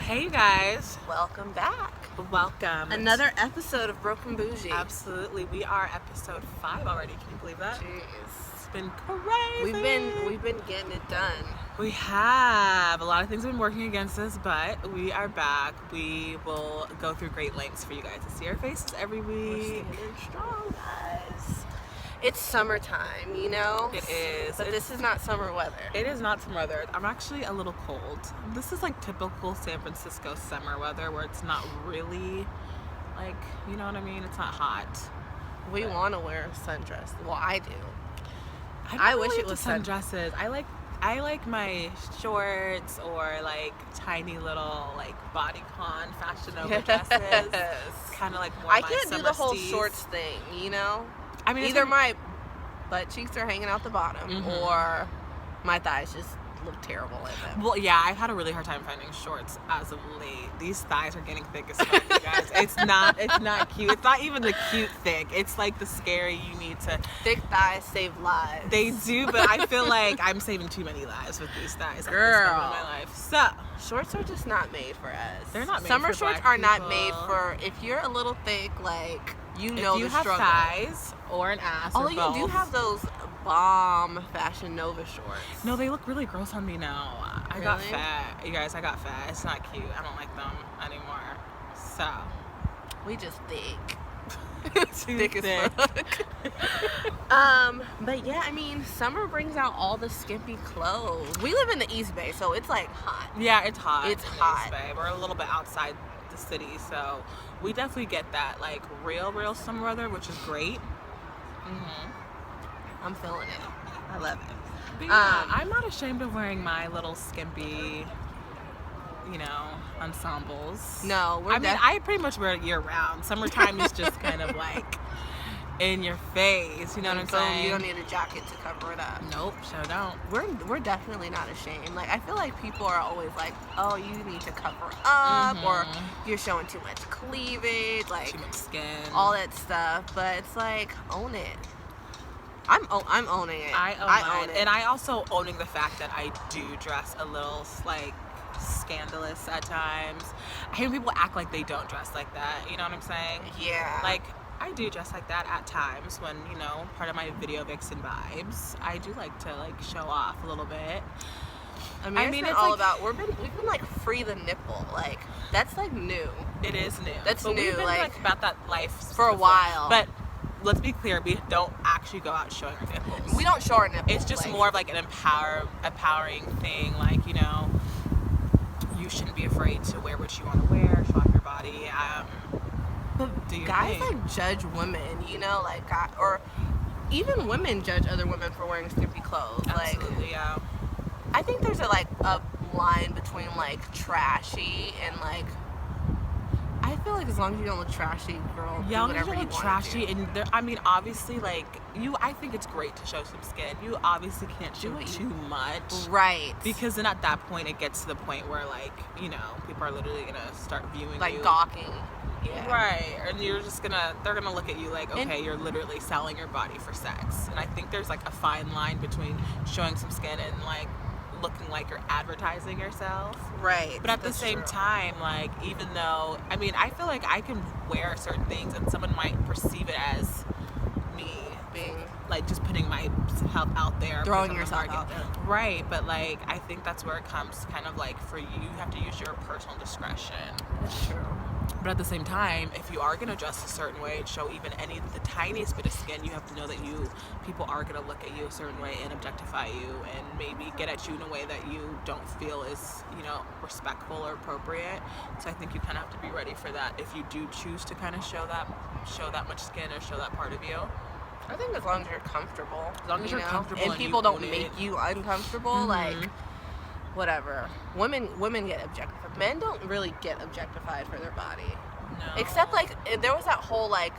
Hey you guys. Welcome back. Welcome. Another episode of Broken Bougie. Absolutely. We are episode 5 already. Can you believe that? Jeez. It's been crazy. We've been getting it done. We have. A lot of things have been working against us, but we are back. We will go through great lengths for you guys to see our faces every We're week. standing strong, guys. It's summertime, you know? It is. But this is not summer weather. It is not summer weather. I'm actually a little cold. This is like typical San Francisco summer weather where it's not really like, you know what I mean? It's not hot. We want to wear sundress. Well, I do. I wish really it was sundresses. I like my shorts or like tiny little like bodycon Fashion Nova dresses. Kind of like more I my can't do summer the whole steez. shorts thing, you know? I mean, Either my butt cheeks are hanging out the bottom Mhm. or my thighs just look terrible in them. Well, yeah, I've had a really hard time finding shorts as of late. These thighs are getting thick as fuck, you guys. It's not cute. It's not even the cute thick. It's like the scary you need to. Thick thighs save lives. They do, but I feel like I'm saving too many lives with these thighs at this Girl. moment in my life. So, shorts are just not made for us. They're not made Summer for shorts black are not people. made for, if you're a little thick, like, you know if you the have struggle. thighs or an ass or Although you do both- have those bomb Fashion Nova shorts. No, they look really gross on me now. I got Really? fat. You guys, I got fat. It's not cute. I don't like them anymore. So. We just thick. Too Thick as fuck. But yeah, I mean, summer brings out all the skimpy clothes. We live in the East Bay, so it's like hot. Yeah, it's hot. It's in the hot. East Bay. We're a little bit outside the city, so we definitely get that like real summer weather, which is great. I'm feeling it. I love it. But yeah, I'm not ashamed of wearing my little skimpy, ensembles. No, I pretty much wear it year round. Summertime is just kind of like in your face. You know what I'm saying? You don't need a jacket to cover it up. Nope, sure don't. We're definitely not ashamed. Like, I feel like people are always like, oh, you need to cover up, or you're showing too much cleavage, like Too much skin. all that stuff. But it's like, own it. I'm owning it. I own it. And I also owning the fact that I do dress a little like scandalous at times. I hear people act like they don't dress like that. You know what I'm saying? Yeah. Like, I do dress like that at times when, part of my video vixen vibes. I do like to like show off a little bit. I mean, it's all about we've been like free the nipple. Like, that's like new. It is new. That's but new, We've been like, about that life for a before. while. But let's be clear, we don't actually go out showing our nipples. We don't show our nipples. It's just like, more of like an empowering thing. Like, you shouldn't be afraid to wear what you want to wear, show off your body. But do your guys thing. like judge women, like or even women judge other women for wearing skimpy clothes. Absolutely, yeah. I think there's a line between like trashy and like. I feel like as long as you don't look trashy, girl, Yeah, do whatever you you look want trashy, to. and obviously, like I think it's great to show some skin. You obviously can't show too much, Right? Because then at that point, it gets to the point where people are literally gonna start viewing Like you gawking. Yeah. Right, and they're gonna look at you like, okay, you're literally selling your body for sex. And I think there's like a fine line between showing some skin and like looking like you're advertising yourself. Right. But at the same time, like, even though, I feel like I can wear certain things and someone might perceive it as me being like just putting myself out there, throwing yourself out there. Right, but like I think that's where it comes kind of like for you have to use your personal discretion. That's true. But at the same time, if you are going to dress a certain way and show even the tiniest bit of skin, you have to know that people are going to look at you a certain way and objectify you and maybe get at you in a way that you don't feel is, respectful or appropriate. So I think you kind of have to be ready for that if you do choose to kind of show that much skin or show that part of you. I think as long as you're comfortable. As long as you're comfortable and and people you don't own make it. you uncomfortable, like whatever. Women get objectified. Men don't really get objectified for their body. No. Except like there was that whole like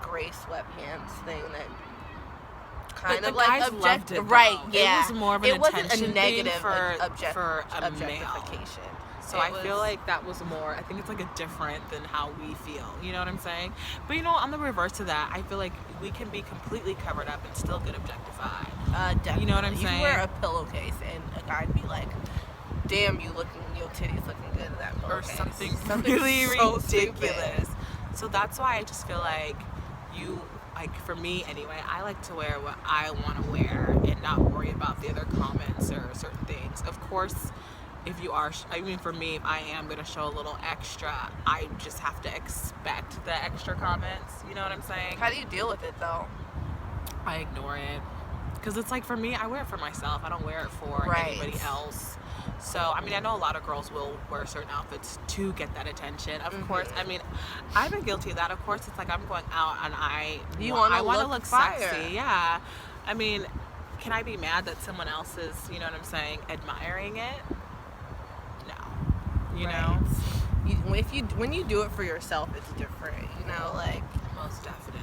gray sweatpants thing that kind but of the like guys loved it, though. right, yeah. It was more of an it wasn't a attention negative thing for a objectification. So I feel like that was more, I think it's like a different than how we feel, you know what I'm saying? But on the reverse of that, I feel like we can be completely covered up and still get objectified. Definitely. You know what I'm You saying? can wear a pillowcase and a guy'd be like, damn, your titties looking good in that or pillowcase. something really so ridiculous. stupid. So that's why I just feel like for me anyway, I like to wear what I want to wear and not worry about the other comments or certain things. Of course, if you are, for me, if I am going to show a little extra, I just have to expect the extra comments. You know what I'm saying? How do you deal with it though? I ignore it. Because it's like, for me, I wear it for myself. I don't wear it for Right. anybody else. So, I know a lot of girls will wear certain outfits to get that attention. Of course, I've been guilty of that. Of course, it's like I'm going out and I want to look fire. sexy. Yeah. Can I be mad that someone else is, you know what I'm saying, admiring it? No. You know? When you do it for yourself, it's different. You know, like. Most definitely.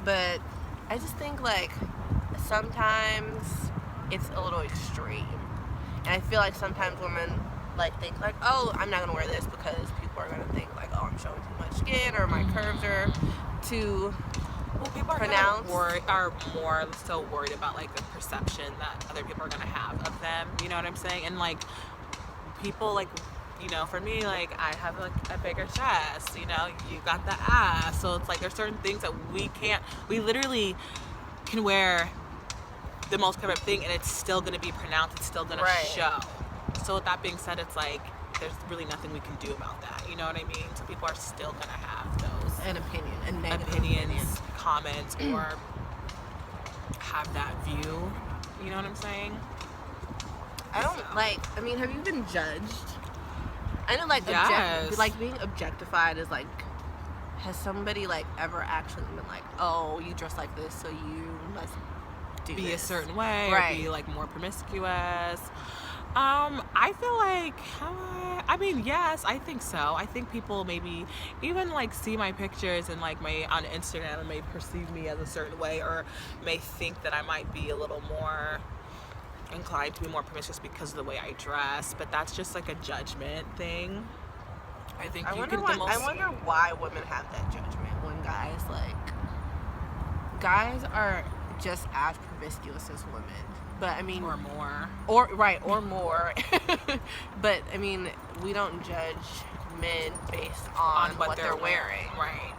But I just think like sometimes it's a little extreme, and I feel like sometimes women like think like, oh, I'm not gonna wear this because people are gonna think like, oh, I'm showing too much skin or my curves are too people pronounced. Are more so worried about like the perception that other people are gonna have of them. You know what I'm saying? And like people like, you know, for me, like, I have like a bigger chest, you know, you got the ass, so it's like there's certain things that we literally can wear the most covered thing and it's still going to be pronounced, it's still going to show. So with that being said, it's like there's really nothing we can do about that, you know what I mean? So people are still going to have those An opinion, a negative opinions, opinion. comments, or have that view, you know what I'm saying? I don't have you been judged? I know, like, Yes. like being objectified is like, has somebody like ever actually been like, oh, you dress like this, so you must be this. a certain way, right. or be like more promiscuous? I feel like, yes, I think so. I think people maybe even like see my pictures and like on Instagram and may perceive me as a certain way, or may think that I might be a little more inclined to be more promiscuous because of the way I dress, but that's just like a judgment thing. I wonder why women have that judgment when guys are just as promiscuous as women, but or more, or more. But we don't judge men based on what they're wearing, right?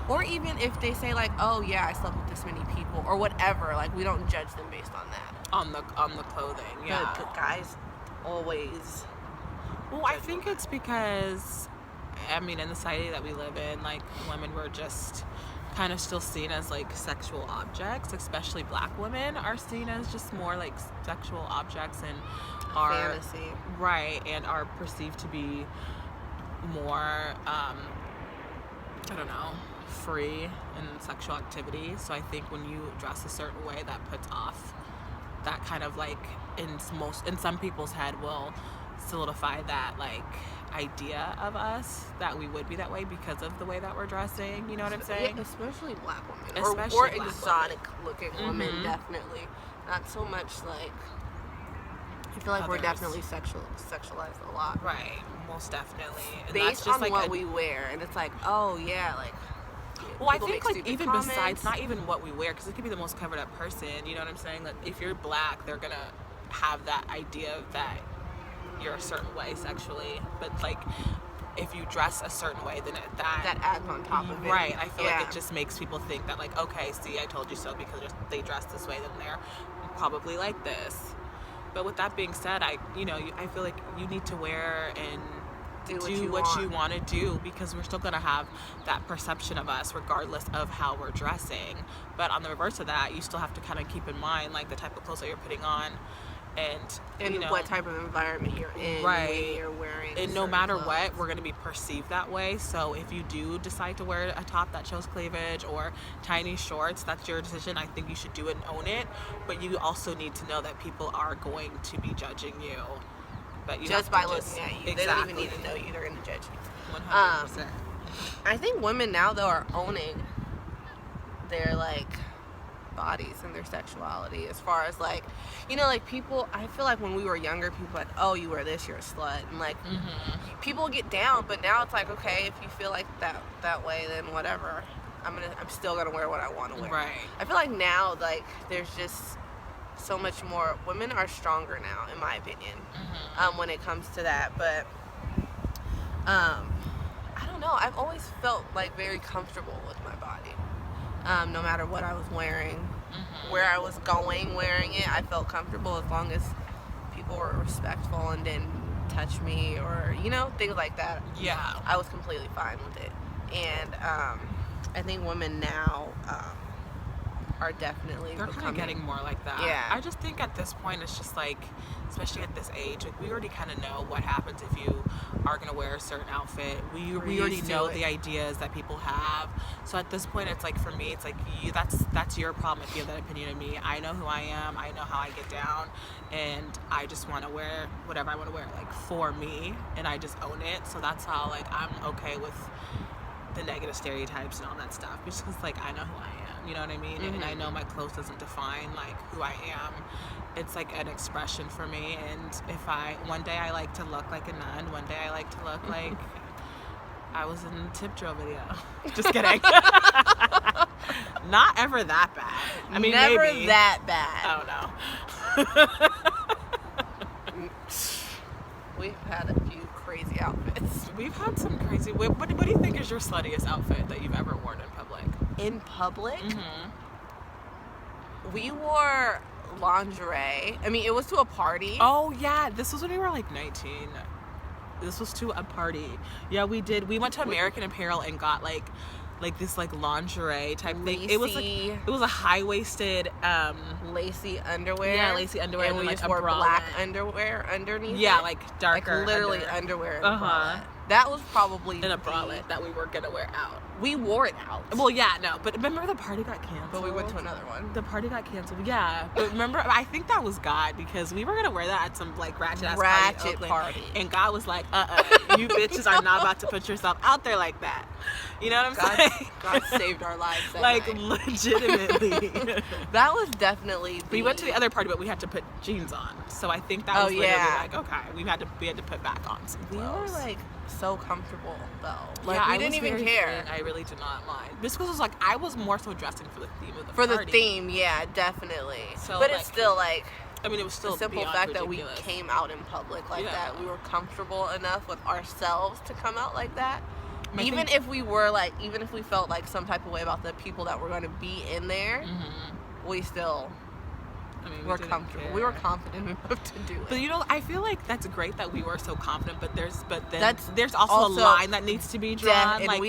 Or even if they say like, oh yeah, I slept with this many people or whatever, like we don't judge them based on that. On the clothing, yeah. But guys always. Well, I think it's because, in the society that we live in, like, women were just kind of still seen as like sexual objects, especially black women are seen as just more like sexual objects and are fantasy, right, and are perceived to be more I don't know, free in sexual activity. So I think when you dress a certain way, that puts off that kind of like in some people's head will solidify that like idea of us that we would be that way because of the way that we're dressing. You know what I'm saying? Yeah, especially black women, Especially or black exotic looking women. Mhm. Definitely not so much like. I feel like we're Others. definitely sexualized a lot, Right, most definitely. And based that's just on like what we wear, and it's like, oh yeah, like. Well, I people think make like stupid even comments. besides not even what we wear, because it could be the most covered up person. You know what I'm saying? Like if you're black, they're gonna have that idea that you're a certain way sexually, but like if you dress a certain way, then that adds on top of it. Right. I feel Yeah. like it just makes people think that like, okay, see, I told you so, because they dress this way, then they're probably like this. But with that being said, I feel like you need to wear and do what you want to do, because we're still going to have that perception of us regardless of how we're dressing. But on the reverse of that, you still have to kind of keep in mind like the type of clothes that you're putting on and what type of environment you're in, right, when you're wearing, and no matter clothes. what, we're going to be perceived that way. So if you do decide to wear a top that shows cleavage or tiny shorts, that's your decision. I think you should do it and own it, but you also need to know that people are going to be judging you. But you just by looking at you, exactly. They don't even need to know you, they're going to judge you. 100%. I think women now though are owning their like bodies and their sexuality, as far as like, like people, I feel like when we were younger, people were like, oh, you wear this, you're a slut, and like people get down, but now it's like, okay, if you feel like that way, then whatever, I'm still gonna wear what I want to wear. Right. I feel like now, like, there's just so much more. Women are stronger now, in my opinion, when it comes to that. But I don't know. I've always felt like very comfortable with my body, no matter what I was wearing, where I was going wearing it. I felt comfortable as long as people were respectful and didn't touch me or things like that. Yeah, I was completely fine with it. And I think women now are definitely they're kind of getting more like that. Yeah. I just think at this point it's just like, especially at this age, like we already kind of know what happens if you are going to wear a certain outfit. We already know the ideas that people have. So at this point, it's like, for me, it's like, that's your problem if you have that opinion of me. I know who I am. I know how I get down, and I just want to wear whatever I want to wear, like, for me, and I just own it. So that's how, like, I'm okay with the negative stereotypes and all that stuff, just because, like, I know who I am. You know what I mean? And I know my clothes doesn't define, like, who I am. It's like an expression for me. And if one day I like to look like a nun, one day I like to look like I was in a tip drill video. Just kidding. Not ever that bad. I mean, never maybe. that bad. I don't know. We've had a few crazy outfits. We've had some crazy. What do you think is your sluttiest outfit that you've ever worn in public? In public? We wore lingerie. I mean, it was to a party. Oh, yeah. This was when we were like 19. This was to a party. Yeah, we did. We went to American Apparel and got like this like lingerie type thing. It was a high-waisted lacy underwear. Yeah, lacy underwear, and we like just a wore bralette. black underwear underneath. Yeah, it. like darker, like literally underwear. Uh-huh. That was probably in a bralette that we were gonna wear out. We wore it out. Well, yeah, no, but remember the party got canceled. But we went to another one. The party got canceled. Yeah, but remember, I think that was God, because we were gonna wear that at some like ratchet party. And God was like, you bitches are not about to put yourself out there like that. You know what I'm saying? God saved our lives that like night. Legitimately. That was definitely. We went to the other party, but we had to put jeans on. So I think that was literally like, okay, we had to put back on some clothes. We were like so comfortable though. Like yeah, we didn't even care. I really did not mind. This was like, I was more so dressing for the theme of the party. For the theme, yeah, definitely. So, but like, it's still like, I mean, it was still the simple fact that we came out in public like that. We were comfortable enough with ourselves to come out like that. Even if we felt like some type of way about the people that were going to be in there, we still. I mean, we're comfortable. Care. We were confident enough to do it. But I feel like that's great that we were so confident. But there's also a line that needs to be drawn. And like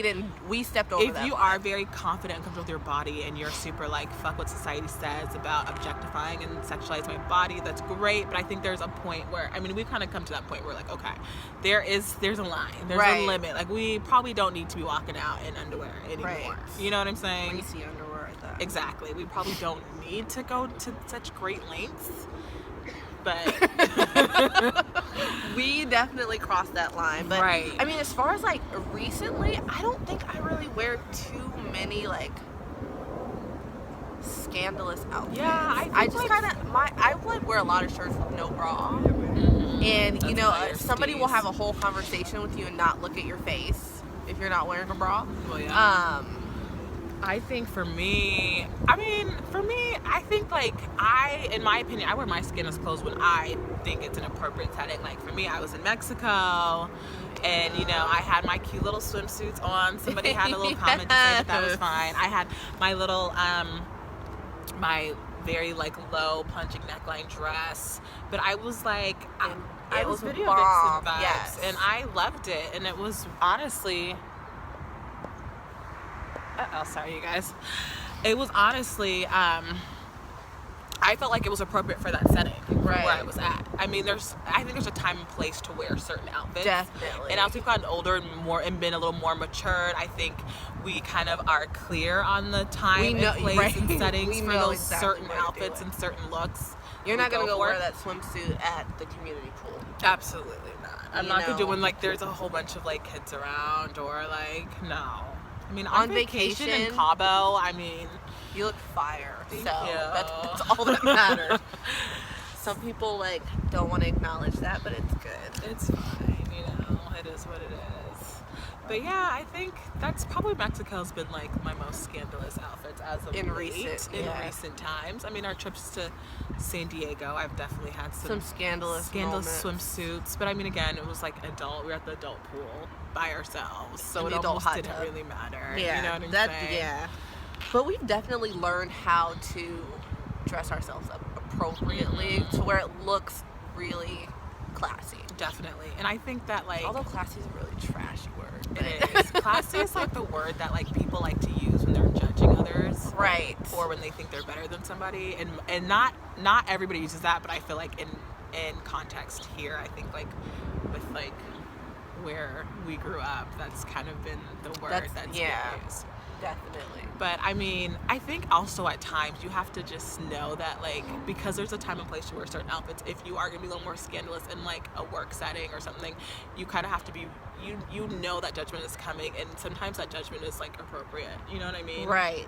we stepped over. If you are very confident and comfortable with your body, and you're super like fuck what society says about objectifying and sexualizing my body, that's great. But I think there's a point where we kind of come to that point where like, okay, there's a line, there's a limit. Like we probably don't need to be walking out in underwear anymore. Right. You know what I'm saying? Greasy underwear at that. Exactly. We probably don't need to go to such great lengths, but we definitely crossed that line. But right. I mean, as far as like recently, I don't think I really wear too many like scandalous outfits. Yeah, I just I like wear a lot of shirts with no bra, and that's somebody will have a whole conversation with you and not look at your face if you're not wearing a bra. Well, yeah. I think for me, I think like in my opinion, I wear my skinless clothes when I think it's an appropriate setting. Like for me, I was in Mexico, and I had my cute little swimsuits on. Somebody had a little comment to say that was fine. I had my little, my very like low punching neckline dress, but I was like, I was video vixen vibes, yes. And I loved it, and it was honestly. Sorry, you guys. It was honestly, I felt like it was appropriate for that setting, where I was at. I think there's a time and place to wear certain outfits. Definitely. And as we've gotten older and been a little more matured, I think we kind of are clear on the time and place and settings for those certain outfits and certain looks. You're not going to go wear that swimsuit at the community pool. Absolutely not. I'm not going to do when like there's a whole bunch of like kids around, or like, no. On vacation in Cabo, you look fire. Thank so you. That's all that matters. Some people like don't want to acknowledge that, but it's good. It's fine, it is what it is. But yeah, I think that's probably Mexico's been like my most scandalous outfits as of In late, recent- in yeah. recent times. I mean, our trips to San Diego, I've definitely had Some scandalous moments. swimsuits. But I mean, again, it was like adult. We were at the adult pool by ourselves, so In it the adult almost hot didn't tub. really matter. Yeah, You know what I'm that saying? yeah. But we've definitely learned how to dress ourselves up appropriately to where it looks really classy. Definitely. And I think that like Although classy is a really trashy word. But it is. Classy is like the word that like people like to use when they're judging others. Right. Or when they think they're better than somebody. And not everybody uses that, but I feel like in context here, I think like with like where we grew up, that's kind of been the word that's been used. Definitely. But I mean, I think also at times you have to just know that like, because there's a time and place to wear certain outfits, if you are gonna be a little more scandalous in like a work setting or something, you kind of have to be, you know that judgment is coming, and sometimes that judgment is like appropriate. You know what I mean? Right.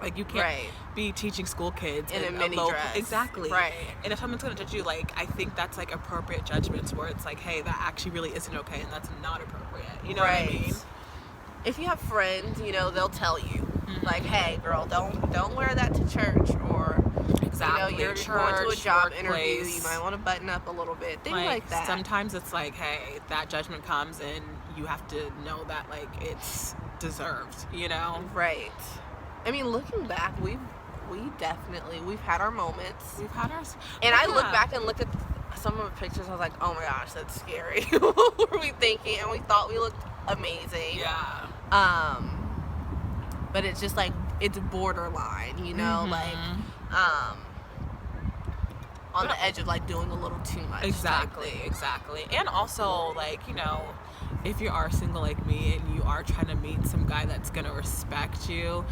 Like you can't be teaching school kids in a mini dress. Exactly. Right. And if someone's gonna judge you, like I think that's like appropriate judgments where it's like, hey, that actually really isn't okay, and that's not appropriate. You know what I mean? If you have friends, you know, they'll tell you, like, hey, girl, don't wear that to church, or exactly, you know, you're church, going to a job workplace. interview, you might want to button up a little bit, things like that. Sometimes it's like, hey, that judgment comes, and you have to know that like it's deserved, you know? Right. I mean, looking back, we've had our moments. We've had ours. And I look back and look at some of the pictures, I was like, oh my gosh, that's scary. What were we thinking? And we thought we looked amazing. Yeah. But it's just like, it's borderline, you know, like, on the edge of like doing a little too much. Exactly. And also, like, you know, if you are single like me and you are trying to meet some guy that's gonna respect you,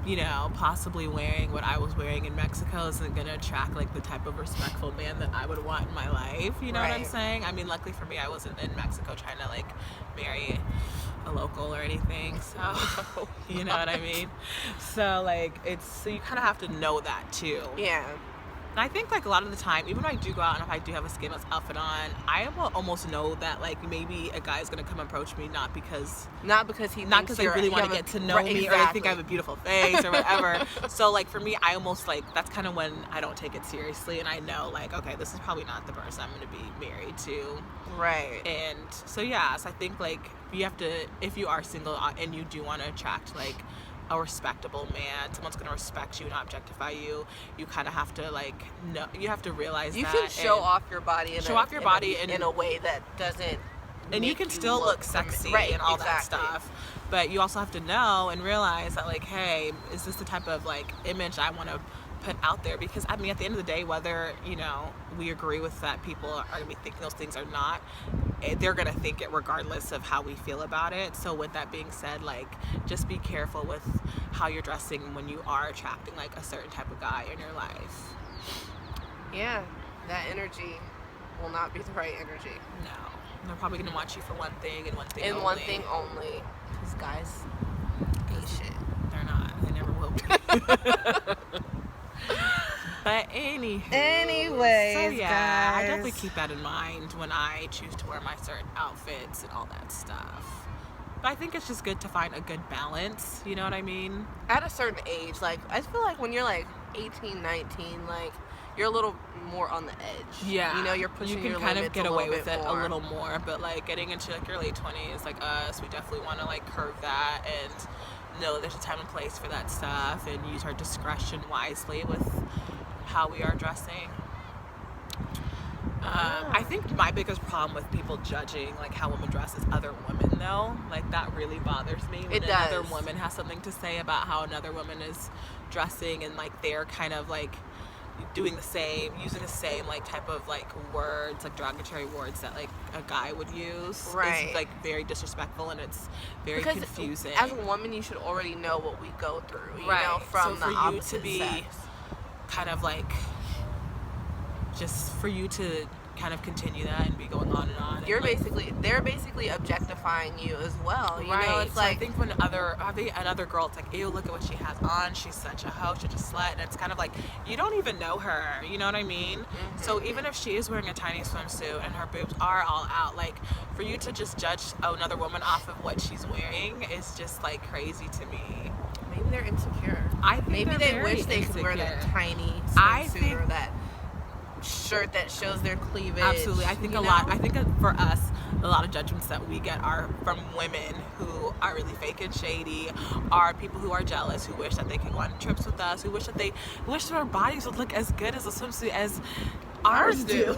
you know, possibly wearing what I was wearing in Mexico isn't gonna attract like the type of respectful man that I would want in my life. You know what I'm saying? I mean, luckily for me, I wasn't in Mexico trying to like marry a local or anything, so you know what I mean? So like, so you kind of have to know that too. Yeah. And I think like a lot of the time, even when I do go out and if I do have a scandalous outfit on, I will almost know that like maybe a guy is gonna come approach me not because they really want to get to know me or they think I have a beautiful face or whatever. So like for me, I almost like, that's kind of when I don't take it seriously, and I know like, okay, this is probably not the person I'm gonna be married to. Right. And so yeah, so I think like you have to, if you are single and you do want to attract like a respectable man, someone's gonna respect you and not objectify you, you kind of have to like know, you have to realize you that can show off your body in a way that doesn't, and you can still look sexy and all that stuff, but you also have to know and realize that like, hey, is this the type of like image I want to put out there? Because I mean, at the end of the day, whether, you know, we agree with that people are gonna be thinking those things or not, they're gonna think it regardless of how we feel about it. So with that being said, like, just be careful with how you're dressing when you are attracting like a certain type of guy in your life. Yeah, that energy will not be the right energy. No, they're probably gonna want you for one thing and one thing and only. one thing only. Because guys ain't shit. They're not. They never will be. But anyways, so yeah, guys. I definitely keep that in mind when I choose to wear my certain outfits and all that stuff. But I think it's just good to find a good balance, you know what I mean? At a certain age, like, I feel like when you're like 18, 19, like, you're a little more on the edge. Yeah. You know, you're pushing your limits. You can kind of get away with it more. a little more, but like getting into like your late 20s, like us, we definitely want to like curve that and know there's a time and place for that stuff and use our discretion wisely with how we are dressing. I think my biggest problem with people judging like how women dress is other women, though. Like, that really bothers me when another woman has something to say about how another woman is dressing, and like they're kind of like doing the same, using the same like type of like words, like derogatory words that like a guy would use. Right. It's like very disrespectful, and it's very confusing. As a woman, you should already know what we go through, you know, from so the for you opposite to be sex. kind of like, just for you to kind of continue that and be going on and on. You're and, like, basically, they're basically objectifying you as well. You right. know, it's so like, I think when another girl, it's like, ew, look at what she has on. She's such a hoe, such a slut. And it's kind of like, you don't even know her. You know what I mean? mm-hmm. So even if she is wearing a tiny swimsuit and her boobs are all out, like, for you to just judge another woman off of what she's wearing is just, like, crazy to me. Maybe they're insecure. I think maybe they're they very wish they could wear that insecure. tiny I swimsuit think- or that shirt that shows their cleavage. Absolutely. I think you a know? lot, I think for us, a lot of judgments that we get are from women who are really fake and shady, are people who are jealous, who wish that they could go on trips with us, who wish that their bodies would look as good as a swimsuit as ours do.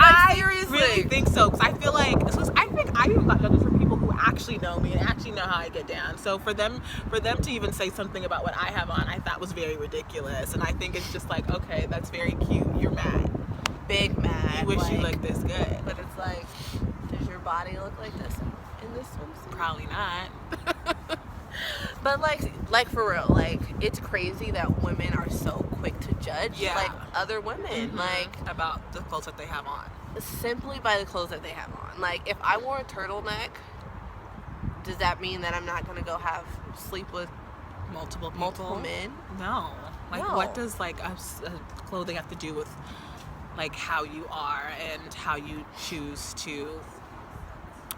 I seriously. really think so, because I feel like, I even got judges from people who actually know me and actually know how I get down. So for them to even say something about what I have on, I thought was very ridiculous. And I think it's just like, okay, that's very cute. You're mad. Big mad. You wish like, you looked this good. But it's like, does your body look like this in this swimsuit? Probably not. But like for real, like, it's crazy that women are so quick to judge Yeah. like other women, like about the clothes that they have on. simply by the clothes that they have on. Like, if I wore a turtleneck, does that mean that I'm not gonna go sleep with Multiple people. multiple men? No. Like, No. what does like clothing have to do with like how you are and how you choose to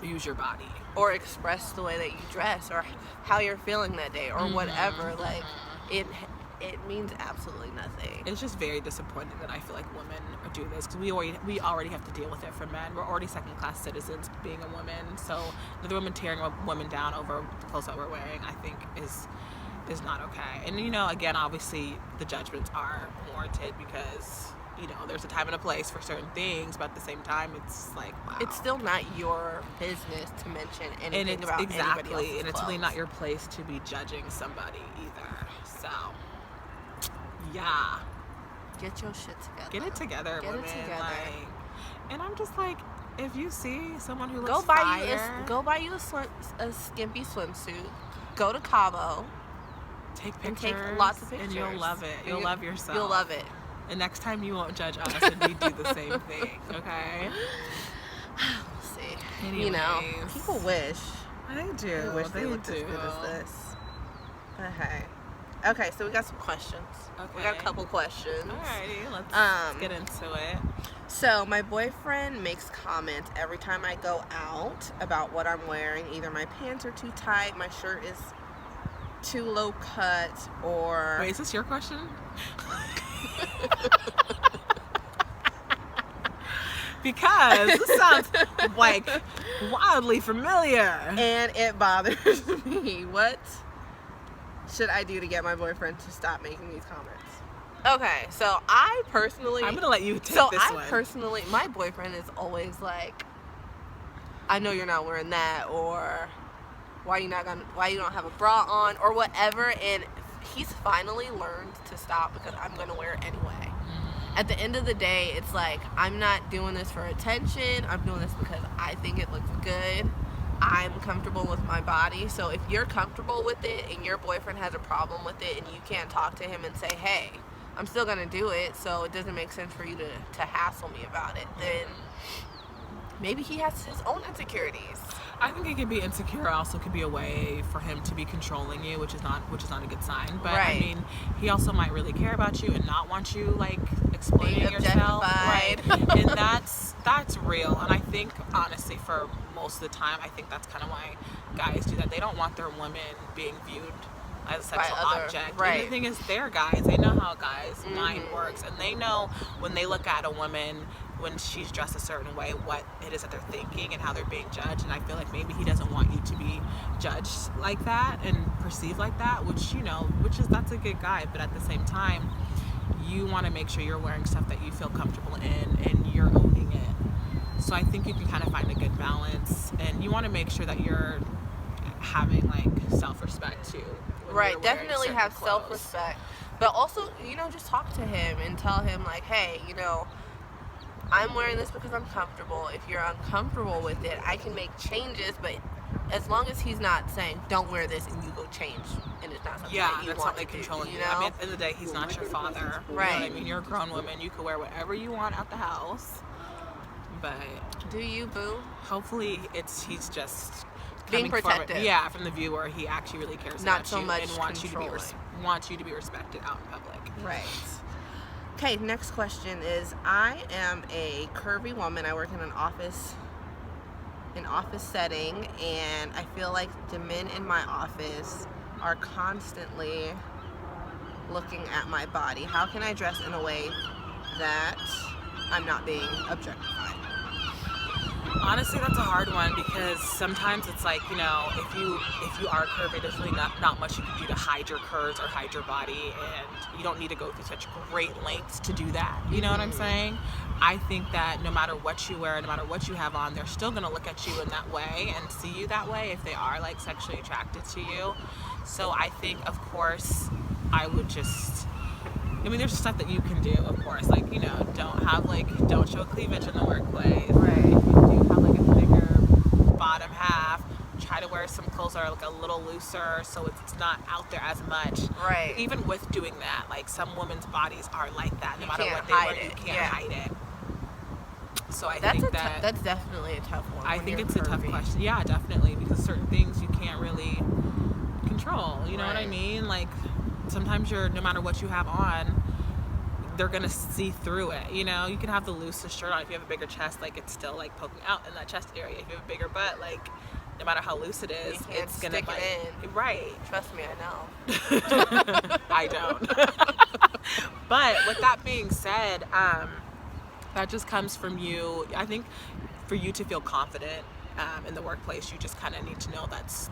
use your body? Or express the way that you dress, or how you're feeling that day, or whatever. Like, it means absolutely nothing. It's just very disappointing that I feel like women are doing this, because we already have to deal with it for men. We're already second-class citizens being a woman, so the women tearing a woman down over the clothes that we're wearing, I think is not okay. And you know, again, obviously the judgments are warranted, because you know, there's a time and a place for certain things, but at the same time, it's like, wow. It's still not your business to mention anything and it's about anybody exactly, else's and it's really clothes. not your place to be judging somebody either. So, yeah, Get your shit together. get it together, Get it women. together. Like, and I'm just like, if you see someone who looks Go buy fire, you a skimpy swimsuit. Go to Cabo. take and pictures, take lots of and pictures. you'll love it. You'll love yourself. You'll love it. And next time you won't judge us, and we do the same thing. Okay. We'll see. Anyways. You know, people wish. I do. They wish they looked as good as this. But hey. Okay, so we got some questions. We got a Okay. couple questions. Alrighty, let's get into it. So my boyfriend makes comments every time I go out about what I'm wearing. Either my pants are too tight, my shirt is too low cut, or Wait, is this your question? Because this sounds like wildly familiar. and it bothers me. What should I do to get my boyfriend to stop making these comments? Okay, so I personally, I'm gonna let you take so this I one. personally, my boyfriend is always like, I know you're not wearing that, or why you don't have a bra on, or whatever. And he's finally learned to stop, because I'm gonna wear it anyway. At the end of the day, it's like, I'm not doing this for attention. I'm doing this because I think it looks good. I'm comfortable with my body. So if you're comfortable with it and your boyfriend has a problem with it, and you can't talk to him and say, hey, I'm still gonna do it, so it doesn't make sense for you to hassle me about it, then maybe he has his own insecurities. I think it could be insecure. Also, could be a way for him to be controlling you, which is not a good sign. But Right. I mean, he also might really care about you and not want you like exploiting Being yourself, right? objectified. And that's real. And I think honestly, for most of the time, I think that's kind of why guys do that. They don't want their women being viewed as a sexual object. right. And the thing is, they're guys. They know how guys' mind works, and they know when they look at a woman when she's dressed a certain way, what it is that they're thinking and how they're being judged. And I feel like maybe he doesn't want you to be judged like that and perceived like that, that's a good guy. But at the same time, you want to make sure you're wearing stuff that you feel comfortable in and you're owning it. So I think you can kind of find a good balance, and you want to make sure that you're having like self-respect too. when Right, you're wearing definitely certain have clothes. self-respect. But also, just talk to him and tell him, like, hey, I'm wearing this because I'm comfortable. If you're uncomfortable with it, I can make changes, but as long as he's not saying, don't wear this and you go change, and it's not something that you that's want not like to controlling do, you. you know? I mean, at the end of the day, he's not your father. You know what I mean? You're a grown woman. You can wear whatever you want out the house. But do you, boo? hopefully he's just Being coming forward- protective. from the view where he actually really cares Not about so you much and wants you to be respected out in public. Right. Okay, next question is, I am a curvy woman. I work in an office setting, and I feel like the men in my office are constantly looking at my body. How can I dress in a way that I'm not being objectified? Honestly, that's a hard one because sometimes it's like, you know, if you are curvy, there's really not much you can do to hide your curves or hide your body, and you don't need to go through such great lengths to do that. You know what I'm saying? I think that no matter what you wear, no matter what you have on, they're still gonna look at you in that way and see you that way if they are like sexually attracted to you. So I think, of course, I would just, I mean, there's stuff that you can do, of course, like, you know, don't show cleavage in the workplace. Right. If you do have like a bigger bottom half, try to wear some clothes that are like a little looser so it's not out there as much. Right. Even with doing that, like some women's bodies are like that. No matter can't what they hide wear, you it. can't Yeah. hide it. So I That's think that that's definitely a tough one. I when think you're it's a tough curvy. question. Yeah, definitely, because certain things you can't really control. You know what I Right. mean? Like sometimes no matter what you have on, they're gonna see through it. You know, you can have the loosest shirt on. If you have a bigger chest, like it's still like poking out in that chest area. If you have a bigger butt, like no matter how loose it is, You can't it's gonna stick it in. Right. Trust me, I know. I don't. But with that being said, that just comes from you. I think for you to feel confident in the workplace, you just kind of need to know that's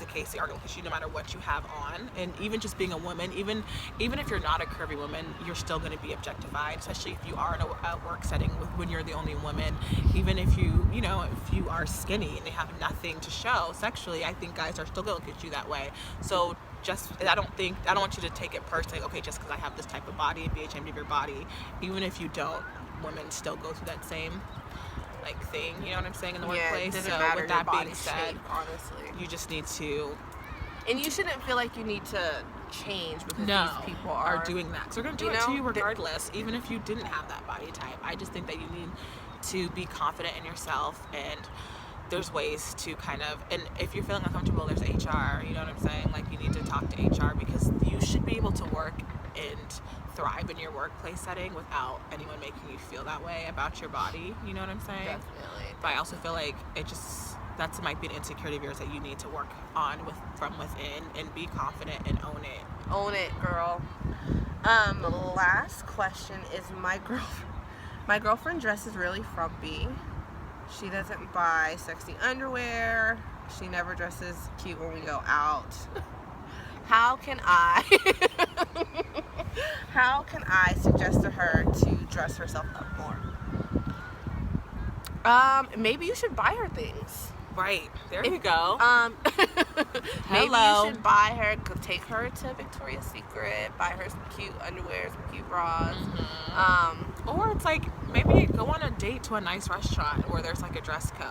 the case. The argument, because no matter what you have on, and even just being a woman, even if you're not a curvy woman, you're still going to be objectified, especially if you are in a work setting when you're the only woman. Even if you are skinny and they have nothing to show sexually, I think guys are still going to look at you that way. So I don't want you to take it personally. Okay, just because I have this type of body and be ashamed of your body. Even if you don't, women still go through that same like thing. You know what I'm saying, in the workplace. It doesn't So matter with your that body being said, shape, honestly. you just need to And you shouldn't feel like you need to change because these people are doing that. So they're going to do you it to know, you regardless, even if you didn't have that body type. I just think that you need to be confident in yourself, and there's ways to kind of, and if you're feeling uncomfortable, there's HR, you know what I'm saying? Like, you need to talk to HR, because you should be able to work and thrive in your workplace setting without anyone making you feel that way about your body, you know what I'm saying? Definitely. But I also feel like that might be an insecurity of yours that you need to work on from within, and be confident and own it. Own it, girl. Last question is, my girlfriend dresses really frumpy. She doesn't buy sexy underwear. She never dresses cute when we go out. How can I suggest to her to dress herself up more? Maybe you should buy her things. Right. There you go. Maybe Hello. you should buy her, take her to Victoria's Secret, buy her some cute underwear, some cute bras. Or it's like, maybe go on a date to a nice restaurant where there's like a dress code.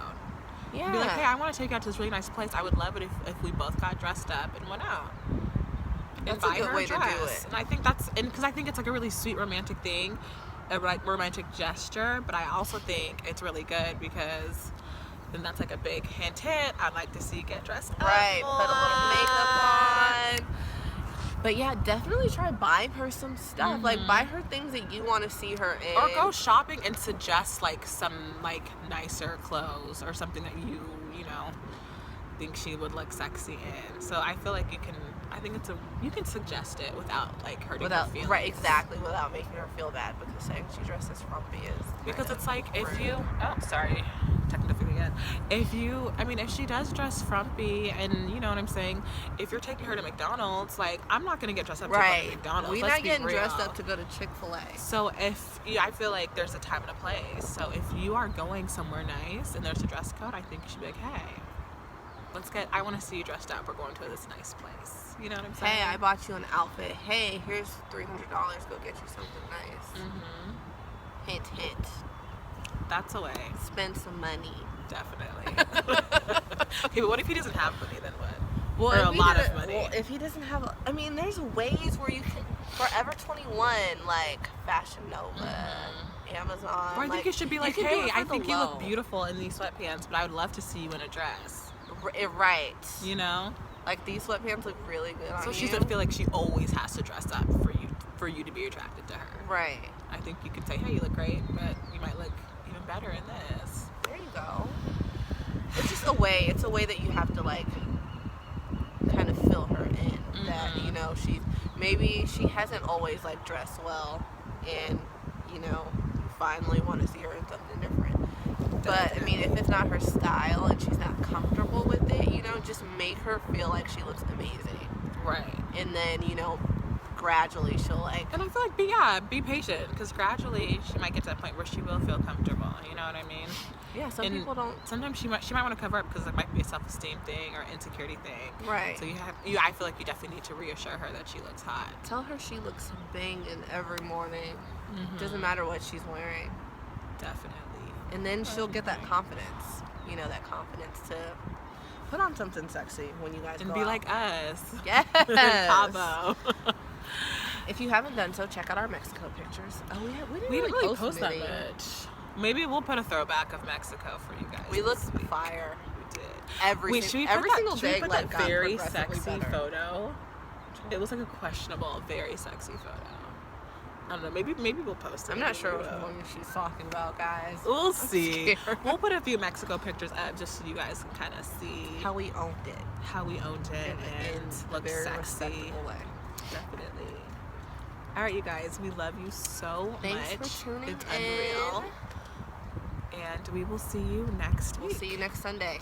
Yeah. Be like, hey, I want to take you out to this really nice place. I would love it if we both got dressed up and went out. And That's a buy good her way to do dress. it. And I think because I think it's like a really sweet romantic thing, a romantic gesture. But I also think it's really good because then that's like a big hint. I'd like to see you get dressed up. Right. more. Put a little makeup on. But yeah, definitely try buying her some stuff. Like, buy her things that you want to see her in. Or go shopping and suggest like some like nicer clothes or something that you think she would look sexy in. So I feel like you can suggest it without like hurting her feelings. Right, exactly, without making her feel bad, because saying she dresses frumpy is Because it's like, if rude. technically again, if she does dress frumpy, and you know what I'm saying, if you're taking her to McDonald's, like, I'm not gonna get dressed up to go to McDonald's. We're Let's not be getting real. dressed up to go to Chick-fil-A. So I feel like there's a time and a place. So if you are going somewhere nice and there's a dress code, I think you should be like, hey, I want to see you dressed up. We're going to this nice place. You know what I'm saying? Hey, I bought you an outfit. Hey, here's $300. Go get you something nice. Hint, hint. That's a way. Spend some money. Definitely. Okay, but what if he doesn't have money? Then what? Well, Or if a he lot of didn't- money. Well, if he doesn't have, I mean, there's ways where you can. Forever 21, like Fashion Nova, Amazon. Or I think like, you should be like, can do hey, it for I the think you look low. beautiful in these sweatpants, but I would love to see you in a dress. Right. You know? Like these sweatpants look really good on So you. she doesn't feel like she always has to dress up for you to be attracted to her. Right. I think you could say, hey, you look great, but you might look even better in this. There you go. It's just a way. It's a way that you have to like kind of fill her in. That you know maybe she hasn't always like dressed well, and you finally want to see her in something different. But I mean, if it's not her style and she's not comfortable with it, just make her feel like she looks amazing. Right. And then gradually she'll like. And I feel like be patient, because gradually she might get to that point where she will feel comfortable. You know what I mean? Yeah, some people don't. Sometimes she might want to cover up because it might be a self-esteem thing or insecurity thing. Right. So I feel like you definitely need to reassure her that she looks hot. Tell her she looks banging every morning. Doesn't matter what she's wearing. Definitely. And then she'll get that confidence. That confidence to put on something sexy when you guys And go be out. like us. Yes. Cabo. If you haven't done so, check out our Mexico pictures. Oh, we didn't We really didn't really post that many. much. Maybe we'll put a throwback of Mexico for you guys. We look this week. fire. We did. Every single should day, we put like, that got very progressively sexy better. photo? It was like a questionable, very sexy photo. I don't know. Maybe we'll post it. I'm not sure Maybe which we will. one she's talking about, guys. We'll see. scared. We'll put a few Mexico pictures up just so you guys can kind of see How we owned it how we owned it in and a look very sexy. respectable way. Definitely. All right, you guys. We love you so Thanks much. for tuning it's in. unreal. And we will see you next week. We'll see you next Sunday.